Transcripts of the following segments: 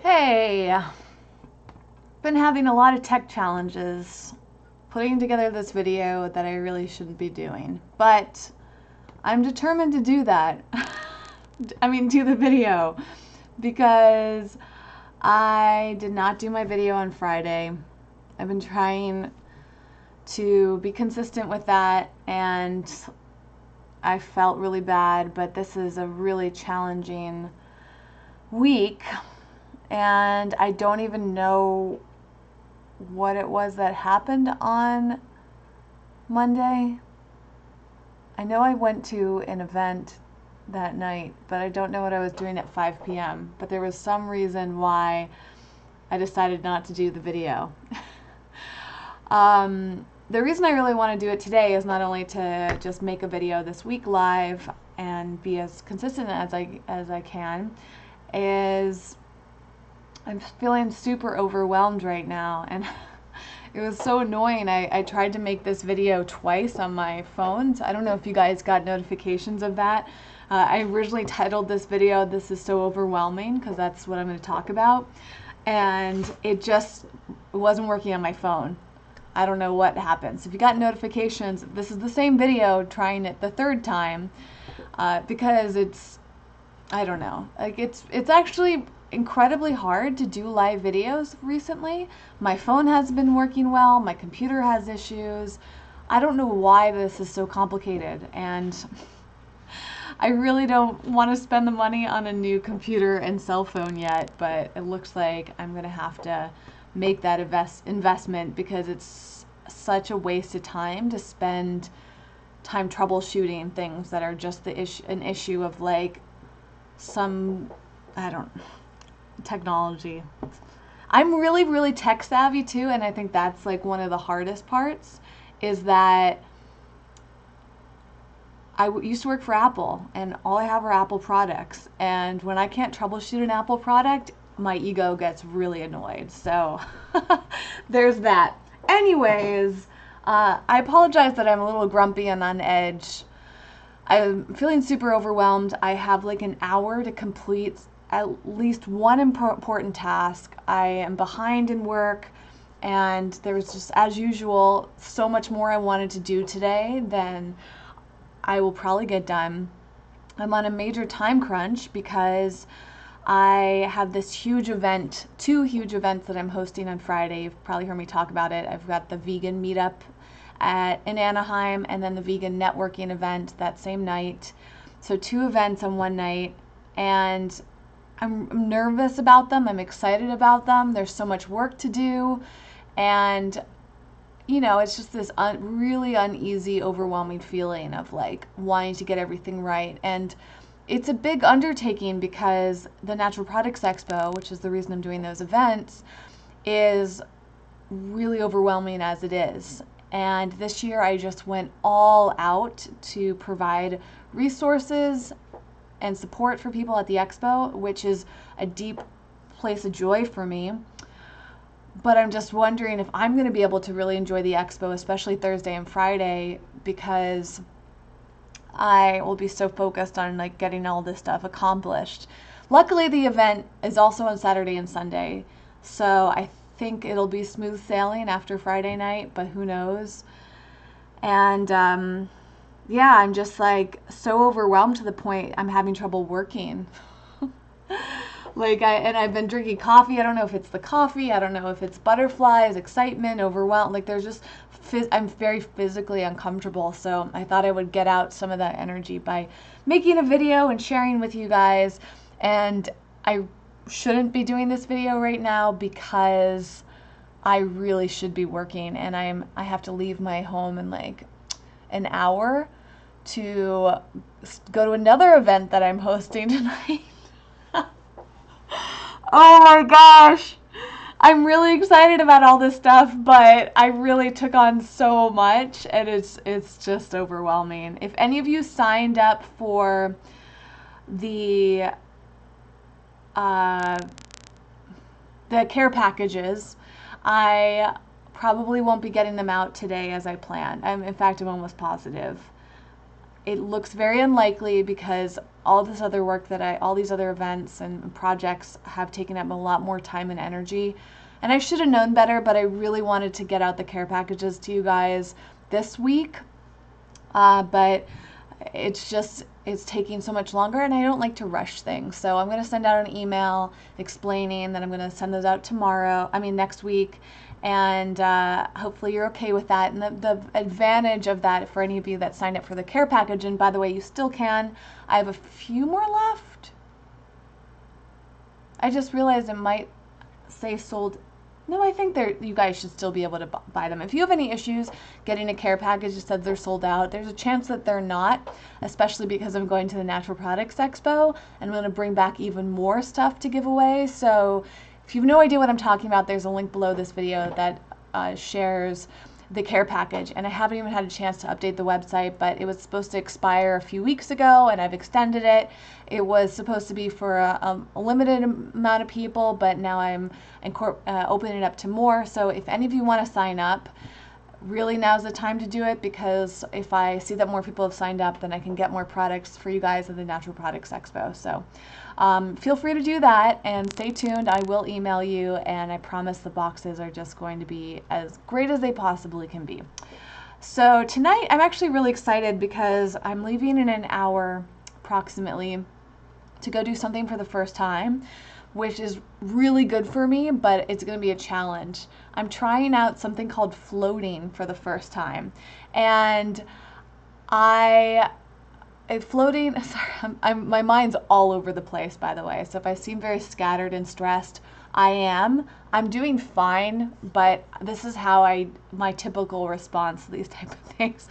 Hey, been having a lot of tech challenges putting together this video that I really shouldn't be doing, but I'm determined to do that. Do the video because I did not do my video on Friday. I've been trying to be consistent with that and I felt really bad, but this is a really challenging week and I don't even know what it was that happened on Monday. I know I went to an event that night, but I don't know what I was doing at 5 p.m. But there was some reason why I decided not to do the video. The reason I really want to do it today is not only to just make a video this week live and be as consistent as I can, is I'm feeling super overwhelmed right now, and it was so annoying. I tried to make this video twice on my phone. So I don't know if you guys got notifications of that. I originally titled this video, "This is so overwhelming," because that's what I'm going to talk about. And it just wasn't working on my phone. I don't know what happened. So if you got notifications, this is the same video, trying it the third time, because I don't know. Like it's actually incredibly hard to do live videos recently. My phone hasn't been working well, my computer has issues. I don't know why this is so complicated, and I really don't want to spend the money on a new computer and cell phone yet, but it looks like I'm gonna have to make that investment because it's such a waste of time to spend time troubleshooting things that are just an issue of like some, technology. I'm really tech savvy too, and I think that's like one of the hardest parts, is that I used to work for Apple and all I have are Apple products, and when I can't troubleshoot an Apple product, my ego gets really annoyed. So there's that. Anyways, I apologize that I'm a little grumpy and on edge. I'm feeling super overwhelmed. I have like an hour to complete at least one important task. I am behind in work, and there was just, as usual, so much more I wanted to do today than I will probably get done. I'm on a major time crunch because I have this huge event, two huge events that I'm hosting on Friday. You've probably heard me talk about it. I've got the vegan meetup in Anaheim, and then the vegan networking event that same night. So two events on one night, and I'm nervous about them. I'm excited about them. There's so much work to do, and it's just this really uneasy, overwhelming feeling of like wanting to get everything right. And it's a big undertaking because the Natural Products Expo, which is the reason I'm doing those events, is really overwhelming as it is. And this year I just went all out to provide resources and support for people at the expo, which is a deep place of joy for me. But I'm just wondering if I'm going to be able to really enjoy the expo, especially Thursday and Friday, because I will be so focused on like getting all this stuff accomplished. Luckily, the event is also on Saturday and Sunday, so I think it'll be smooth sailing after Friday night, but who knows. And yeah, I'm just like so overwhelmed to the point I'm having trouble working. I've been drinking coffee. I don't know if it's the coffee. I don't know if it's butterflies, excitement, overwhelmed. Like there's just, I'm very physically uncomfortable. So I thought I would get out some of that energy by making a video and sharing with you guys. And I shouldn't be doing this video right now because I really should be working, and I have to leave my home in like an hour to go to another event that I'm hosting tonight. Oh my gosh. I'm really excited about all this stuff, but I really took on so much, and it's just overwhelming. If any of you signed up for the care packages, I probably won't be getting them out today as I planned. In fact, I'm almost positive. it looks very unlikely because all this other work all these other events and projects have taken up a lot more time and energy. And I should have known better, but I really wanted to get out the care packages to you guys this week. But it's taking so much longer, and I don't like to rush things. So I'm going to send out an email explaining that I'm going to send those out next week. And hopefully you're okay with that. And the advantage of that for any of you that signed up for the care package, and by the way, you still can. I have a few more left. I just realized it might say sold. No, I think you guys should still be able to buy them. If you have any issues getting a care package that says they're sold out, there's a chance that they're not, especially because I'm going to the Natural Products Expo and I'm going to bring back even more stuff to give away. So if you have no idea what I'm talking about, there's a link below this video that shares the care package. And I haven't even had a chance to update the website, but it was supposed to expire a few weeks ago and I've extended it. It was supposed to be for a limited amount of people, but now I'm opening it up to more. So if any of you want to sign up, really now's the time to do it, because if I see that more people have signed up, then I can get more products for you guys at the Natural Products Expo. So feel free to do that and stay tuned. I will email you, and I promise the boxes are just going to be as great as they possibly can be. So tonight I'm actually really excited because I'm leaving in an hour approximately to go do something for the first time, which is really good for me, but it's going to be a challenge. I'm trying out something called floating for the first time. And floating, sorry, my mind's all over the place, by the way. So if I seem very scattered and stressed, I am. I'm doing fine, but this is how my typical response to these type of things.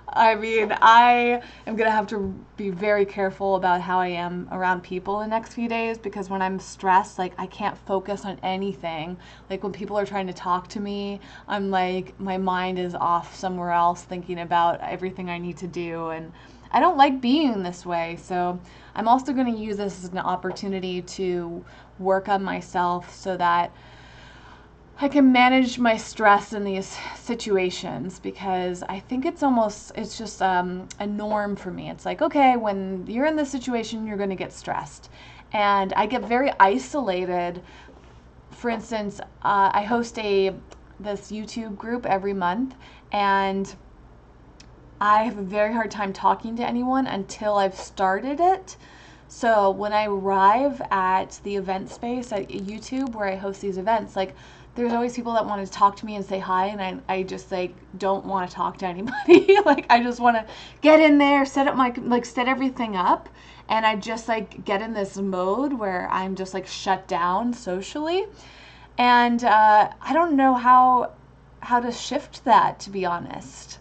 I mean, I am going to have to be very careful about how I am around people the next few days, because when I'm stressed, like, I can't focus on anything. Like, when people are trying to talk to me, I'm like, my mind is off somewhere else thinking about everything I need to do, and I don't like being this way. So I'm also going to use this as an opportunity to work on myself so that I can manage my stress in these situations, because I think it's just a norm for me. It's like, okay, when you're in this situation, you're going to get stressed. And I get very isolated. For instance, I host this YouTube group every month, and I have a very hard time talking to anyone until I've started it. So when I arrive at the event space at YouTube where I host these events, like, there's always people that want to talk to me and say hi, and I just like don't want to talk to anybody. Like, I just want to get in there, set everything up, and I just like get in this mode where I'm just like shut down socially. And I don't know how to shift that, to be honest.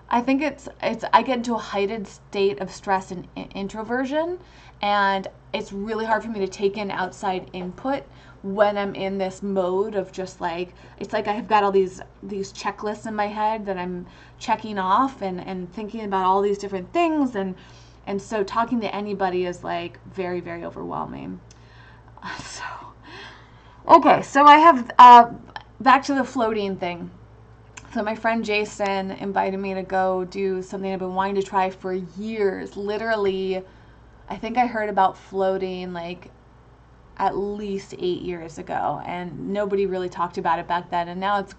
I think I get into a heightened state of stress and introversion, and it's really hard for me to take in outside input when I'm in this mode of just like, it's like I've got all these checklists in my head that I'm checking off and thinking about all these different things, and so talking to anybody is like very, very overwhelming. So okay, so I have back to the floating thing. So my friend Jason invited me to go do something I've been wanting to try for years. Literally, I think I heard about floating like at least 8 years ago, and nobody really talked about it back then. And now it's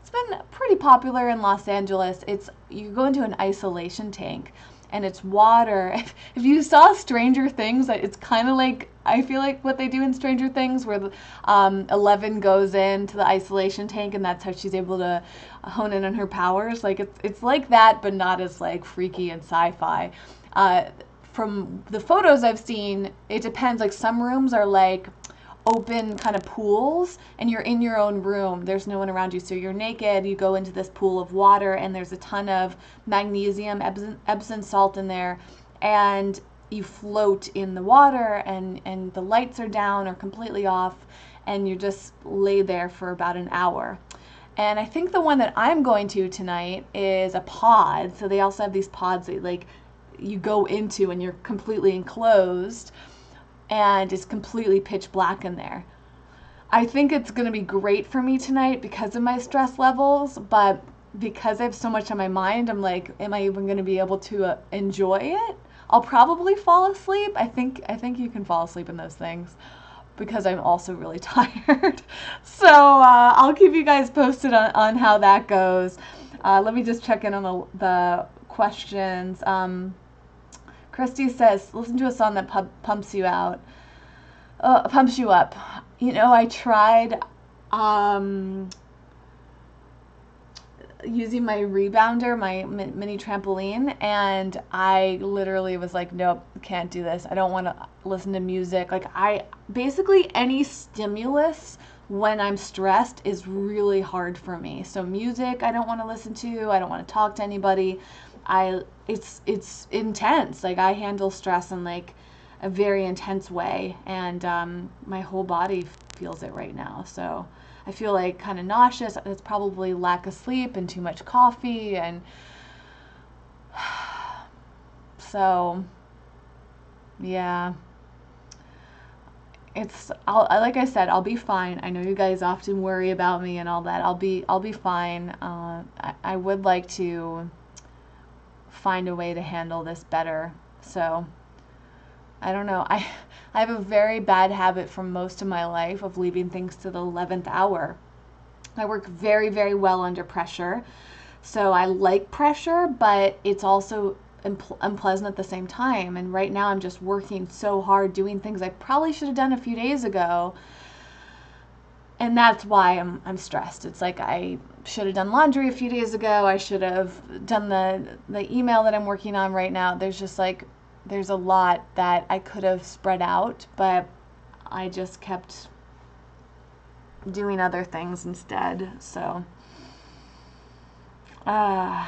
been pretty popular in Los Angeles. You go into an isolation tank, and it's water. If you saw Stranger Things, it's kind of like, I feel like what they do in Stranger Things, where Eleven goes into the isolation tank, and that's how she's able to hone in on her powers. Like, it's like that, but not as like freaky and sci-fi. From the photos I've seen, it depends. Like, some rooms are like open kind of pools, and you're in your own room. There's no one around you, so you're naked. You go into this pool of water, and there's a ton of magnesium, Epsom salt in there, and you float in the water, and the lights are down or completely off, and you just lay there for about an hour. And I think the one that I'm going to tonight is a pod. So they also have these pods that like you go into, and you're completely enclosed, and it's completely pitch black in there. I think it's going to be great for me tonight because of my stress levels, but because I have so much on my mind, I'm like, am I even going to be able to enjoy it? I'll probably fall asleep. I think you can fall asleep in those things because I'm also really tired. So I'll keep you guys posted on how that goes. Let me just check in on the questions. Christy says, listen to a song that pumps you out, pumps you up. You know, I tried using my rebounder, my mini trampoline, and I literally was like, nope, can't do this. I don't want to listen to music. Like, basically any stimulus when I'm stressed is really hard for me. So music I don't want to listen to. I don't want to talk to anybody. It's intense. Like, I handle stress in like a very intense way, and my whole body feels it right now. So I feel like kind of nauseous. It's probably lack of sleep and too much coffee, and so yeah. Like I said, I'll be fine. I know you guys often worry about me and all that. I'll be fine. I would like to find a way to handle this better. So I don't know. I have a very bad habit from most of my life of leaving things to the 11th hour. I work very, very well under pressure. So I like pressure, but it's also unpleasant at the same time. And right now I'm just working so hard doing things I probably should have done a few days ago. And that's why I'm stressed. It's like I should have done laundry a few days ago. I should have done the email that I'm working on right now. There's a lot that I could have spread out, but I just kept doing other things instead. So, yeah,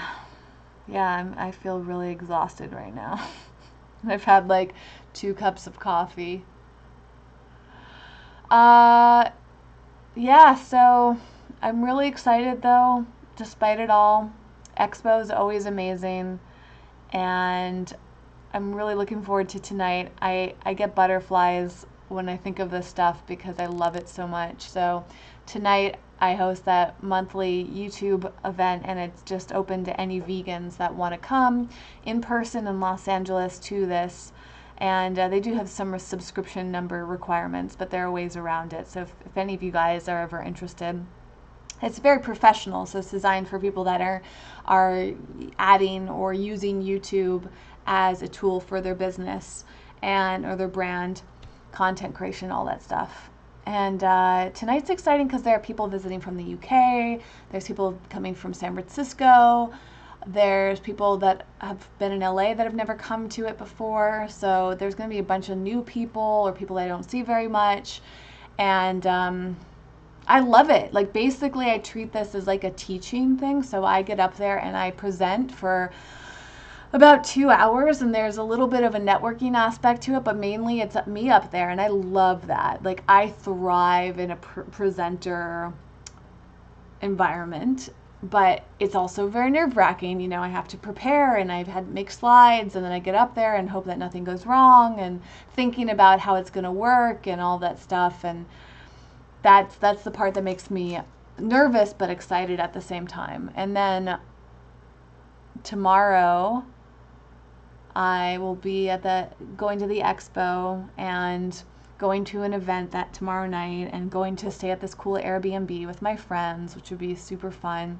I feel really exhausted right now. I've had like 2 cups of coffee. Yeah, so I'm really excited though, despite it all. Expo is always amazing, and I'm really looking forward to tonight. I get butterflies when I think of this stuff because I love it so much. So tonight I host that monthly YouTube event, and it's just open to any vegans that want to come in person in Los Angeles to this. And they do have some subscription number requirements, but there are ways around it. So if any of you guys are ever interested, it's very professional. So it's designed for people that are adding or using YouTube as a tool for their business or their brand, content creation, all that stuff. And tonight's exciting because there are people visiting from the UK. There's people coming from San Francisco. There's people that have been in LA that have never come to it before. So there's going to be a bunch of new people or people I don't see very much. And I love it. Like, basically I treat this as like a teaching thing. So I get up there and I present for about 2 hours, and there's a little bit of a networking aspect to it, but mainly it's me up there, and I love that. Like, I thrive in a presenter environment, but it's also very nerve-wracking. You know, I have to prepare, and I've had to make slides, and then I get up there and hope that nothing goes wrong, and thinking about how it's going to work and all that stuff. And that's the part that makes me nervous but excited at the same time. And then tomorrow I will be going to the expo and going to an event that tomorrow night, and going to stay at this cool Airbnb with my friends, which would be super fun.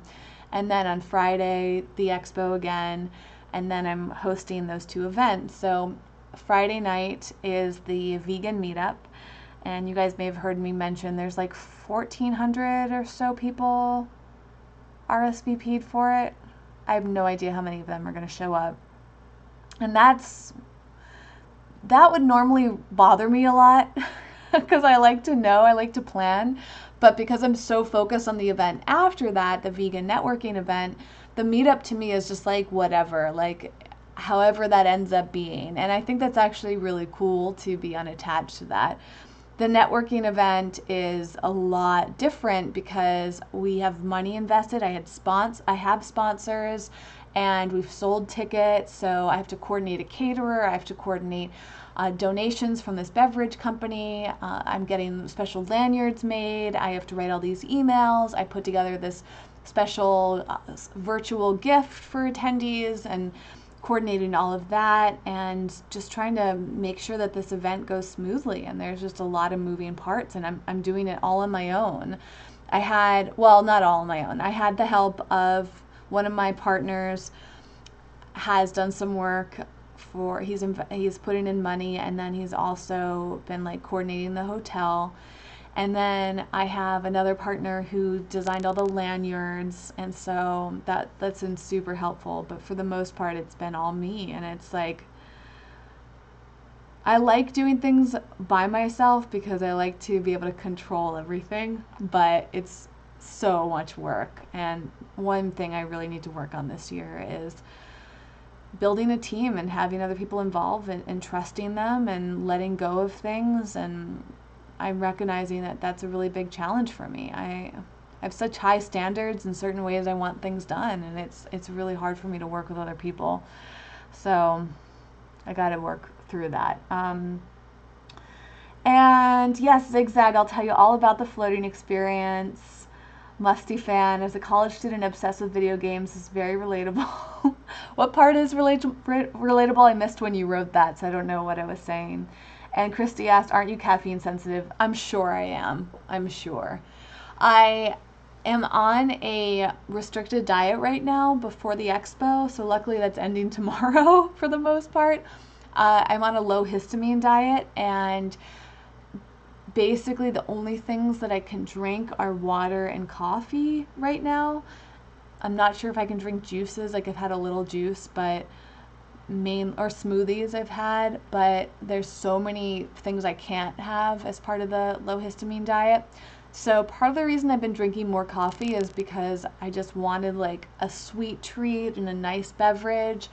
And then on Friday, the expo again, and then I'm hosting those 2 events. So Friday night is the vegan meetup, and you guys may have heard me mention there's like 1,400 or so people RSVP'd for it. I have no idea how many of them are going to show up. And that would normally bother me a lot because I like to know, I like to plan. But because I'm so focused on the event after that, the vegan networking event, the meetup to me is just like whatever, like however that ends up being. And I think that's actually really cool to be unattached to that. The networking event is a lot different because we have money invested. I have sponsors, and we've sold tickets, so I have to coordinate a caterer, I have to coordinate donations from this beverage company. I'm getting special lanyards made. I have to write all these emails. I put together this special virtual gift for attendees and coordinating all of that and just trying to make sure that this event goes smoothly. And there's just a lot of moving parts, and I'm doing it all on my own. I had, well, not all on my own. I had the help of one of my partners has done some work for, he's putting in money, and then he's also been like coordinating the hotel. And then I have another partner who designed all the lanyards, and so that's been super helpful. But for the most part, it's been all me, and it's like, I like doing things by myself because I like to be able to control everything, but it's so much work. And one thing I really need to work on this year is building a team and having other people involved and trusting them and letting go of things. And I'm recognizing that that's a really big challenge for me. I have such high standards in certain ways I want things done, and it's really hard for me to work with other people. So I got to work through that. And yes, Zigzag, I'll tell you all about the floating experience. Musty fan, as a college student obsessed with video games, is very relatable. What part is relatable? I missed when you wrote that, so I don't know what I was saying. And Christy asked, aren't you caffeine sensitive? I'm sure I am. I'm sure. I am on a restricted diet right now before the expo, so luckily that's ending tomorrow for the most part. I'm on a low histamine diet, and basically the only things that I can drink are water and coffee right now. I'm not sure if I can drink juices, like I've had a little juice, but or smoothies I've had, but there's so many things I can't have as part of the low histamine diet. So part of the reason I've been drinking more coffee is because I just wanted like a sweet treat and a nice beverage.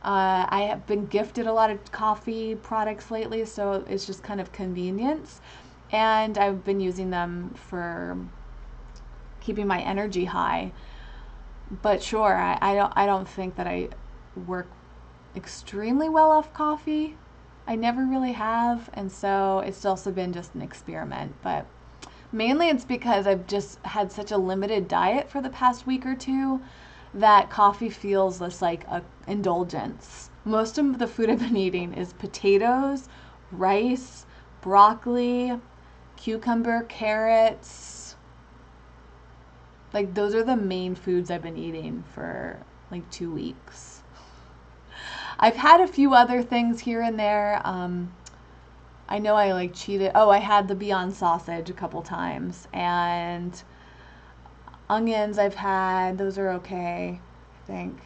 I have been gifted a lot of coffee products lately, so it's just kind of convenience. And I've been using them for keeping my energy high. But sure, I don't think that I work extremely well off coffee. I never really have, and so it's also been just an experiment. But mainly it's because I've just had such a limited diet for the past week or two that coffee feels less like a indulgence. Most of the food I've been eating is potatoes, rice, broccoli, cucumber, carrots. Like those are the main foods I've been eating for like 2 weeks. I've had a few other things here and there. I know I like cheated. Oh, I had the Beyond sausage a couple times, and onions I've had. Those are okay, I think.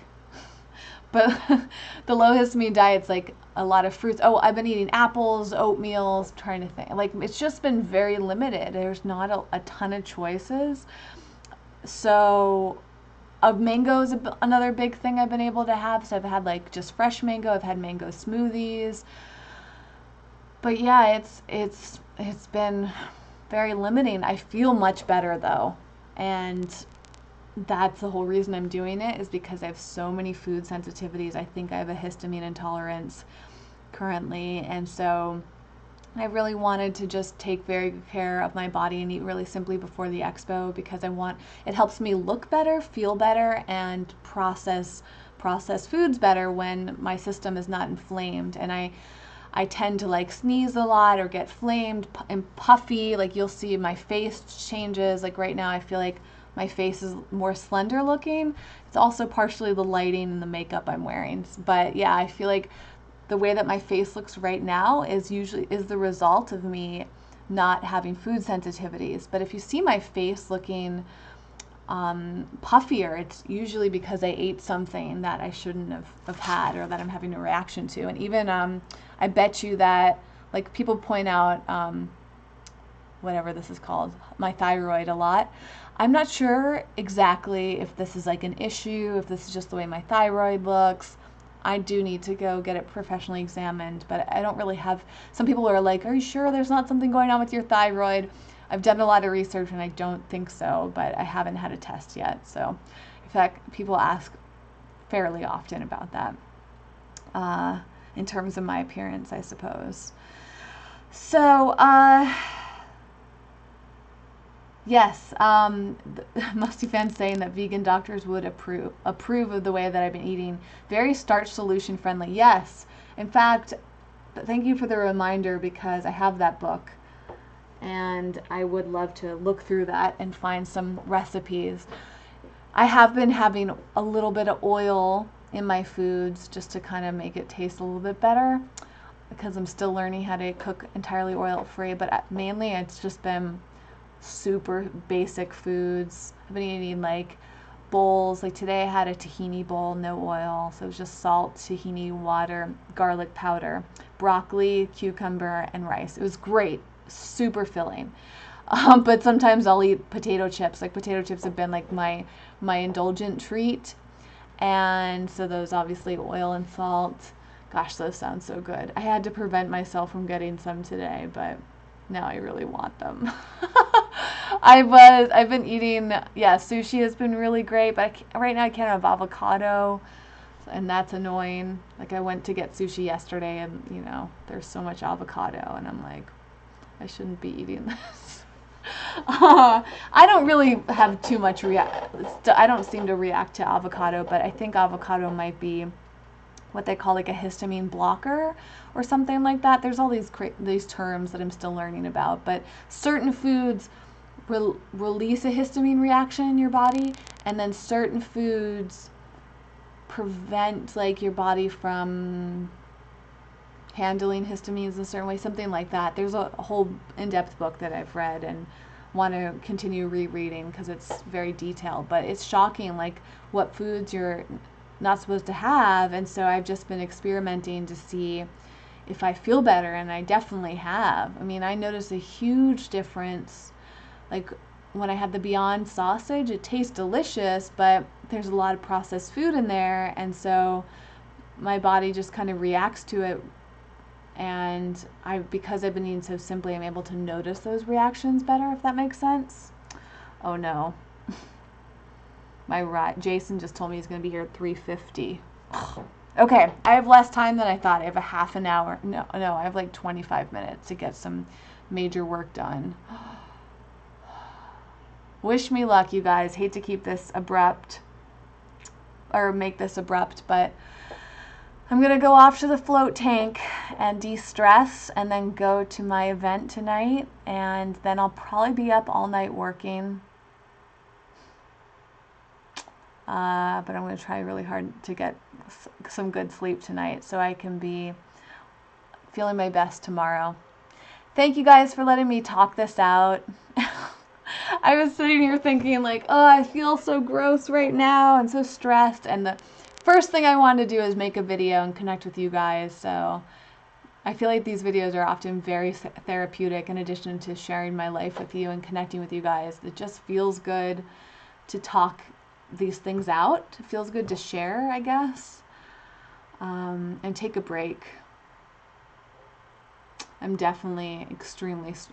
But the low histamine diet's like a lot of fruits. Oh, I've been eating apples, oatmeal, trying to think. Like it's just been very limited. There's not a ton of choices. So mango is another big thing I've been able to have. So I've had like just fresh mango. I've had mango smoothies. But yeah, it's been very limiting. I feel much better though, and that's the whole reason I'm doing it, is because I have so many food sensitivities. I think I have a histamine intolerance currently, and so I really wanted to just take very good care of my body and eat really simply before the expo, because it helps me look better, feel better, and process foods better when my system is not inflamed. And I tend to like sneeze a lot or get flamed and puffy. Like you'll see my face changes. Like right now I feel like my face is more slender looking. It's also partially the lighting and the makeup I'm wearing. But yeah, I feel like the way that my face looks right now is the result of me not having food sensitivities. But if you see my face looking puffier, it's usually because I ate something that I shouldn't have had, or that I'm having a reaction to. And even I bet you that like people point out whatever this is called, my thyroid a lot. I'm not sure exactly if this is like an issue, if this is just the way my thyroid looks. I do need to go get it professionally examined, but I don't really have, some people are like, are you sure there's not something going on with your thyroid? I've done a lot of research and I don't think so, but I haven't had a test yet. So in fact, people ask fairly often about that, in terms of my appearance, I suppose. So, yes, Musty Fan saying that vegan doctors would approve of the way that I've been eating. Very starch solution friendly. Yes. In fact, thank you for the reminder, because I have that book and I would love to look through that and find some recipes. I have been having a little bit of oil in my foods just to kind of make it taste a little bit better, because I'm still learning how to cook entirely oil free, but mainly it's just been super basic foods. I've been eating like bowls. Like today I had a tahini bowl, no oil, so it was just salt, tahini, water, garlic powder, broccoli, cucumber, and rice. It was great, super filling. But sometimes I'll eat potato chips. Like potato chips have been like my indulgent treat, and so those obviously oil and salt. Gosh, those sound so good. I had to prevent myself from getting some today, but now I really want them. I've been eating, yeah, sushi has been really great, but right now I can't have avocado, and that's annoying. Like I went to get sushi yesterday, and you know, there's so much avocado, and I'm like, I shouldn't be eating this. I don't really have too much I don't seem to react to avocado, but I think avocado might be what they call like a histamine blocker or something like that. There's all these terms that I'm still learning about, but certain foods release a histamine reaction in your body, and then certain foods prevent like your body from handling histamines in a certain way, something like that. There's a whole in-depth book that I've read and want to continue rereading because it's very detailed, but it's shocking like what foods you're not supposed to have. And so I've just been experimenting to see if I feel better, and I definitely have. I mean, I noticed a huge difference. Like when I had the Beyond sausage, it tastes delicious, but there's a lot of processed food in there, and so my body just kind of reacts to it. And because I've been eating so simply, I'm able to notice those reactions better, if that makes sense. Oh no. Jason just told me he's going to be here at 3:50. Okay, I have less time than I thought. I have a half an hour. No, I have like 25 minutes to get some major work done. Wish me luck, you guys. Hate to keep this abrupt, or make this abrupt, but I'm going to go off to the float tank and de-stress, and then go to my event tonight, and then I'll probably be up all night working. But I'm going to try really hard to get some good sleep tonight so I can be feeling my best tomorrow. Thank you guys for letting me talk this out. I was sitting here thinking like, oh, I feel so gross right now and so stressed, and the first thing I wanted to do is make a video and connect with you guys. So I feel like these videos are often very therapeutic, in addition to sharing my life with you and connecting with you guys. It just feels good to talk these things out. It feels good to share, I guess, and take a break. I'm definitely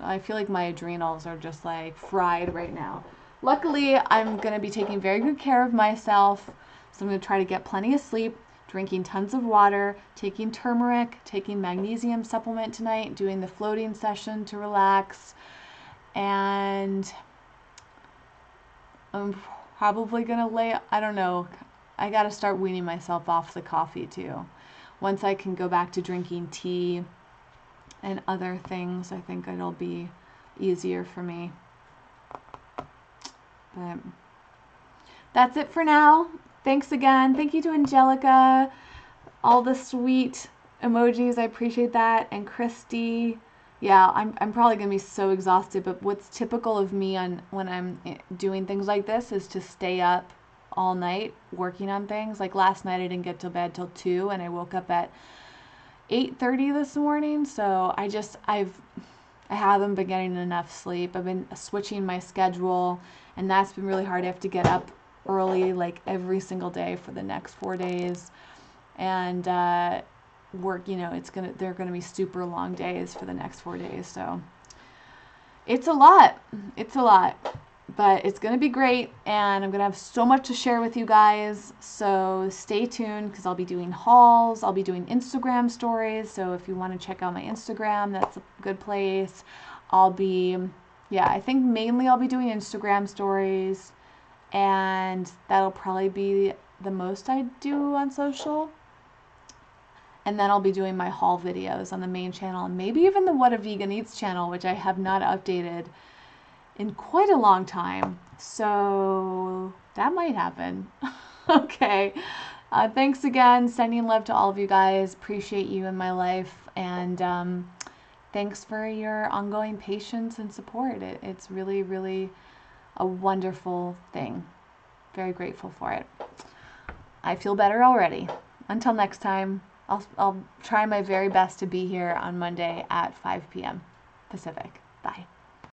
I feel like my adrenals are just like fried right now. Luckily, I'm going to be taking very good care of myself, so I'm going to try to get plenty of sleep, drinking tons of water, taking turmeric, taking magnesium supplement tonight, doing the floating session to relax, and I'm probably going to I don't know, I got to start weaning myself off the coffee too. Once I can go back to drinking tea and other things, I think it'll be easier for me. But that's it for now. Thanks again. Thank you to Angelica, all the sweet emojis. I appreciate that. And Christy. Yeah, I'm probably going to be so exhausted, but what's typical of me when I'm doing things like this is to stay up all night working on things. Like last night I didn't get to bed till 2, and I woke up at 8:30 this morning, so I haven't been getting enough sleep. I've been switching my schedule, and that's been really hard. I have to get up early like every single day for the next 4 days, and work, you know, they're gonna be super long days for the next 4 days, so it's a lot. But it's going to be great, and I'm going to have so much to share with you guys. So stay tuned, because I'll be doing hauls. I'll be doing Instagram stories. So if you want to check out my Instagram, that's a good place. I think mainly I'll be doing Instagram stories, and that'll probably be the most I do on social. And then I'll be doing my haul videos on the main channel, and maybe even the What a Vegan Eats channel, which I have not updated in quite a long time. So that might happen. Okay. Thanks again. Sending love to all of you guys. Appreciate you in my life. And thanks for your ongoing patience and support. It's really, really a wonderful thing. Very grateful for it. I feel better already. Until next time, I'll try my very best to be here on Monday at 5 p.m. Pacific. Bye.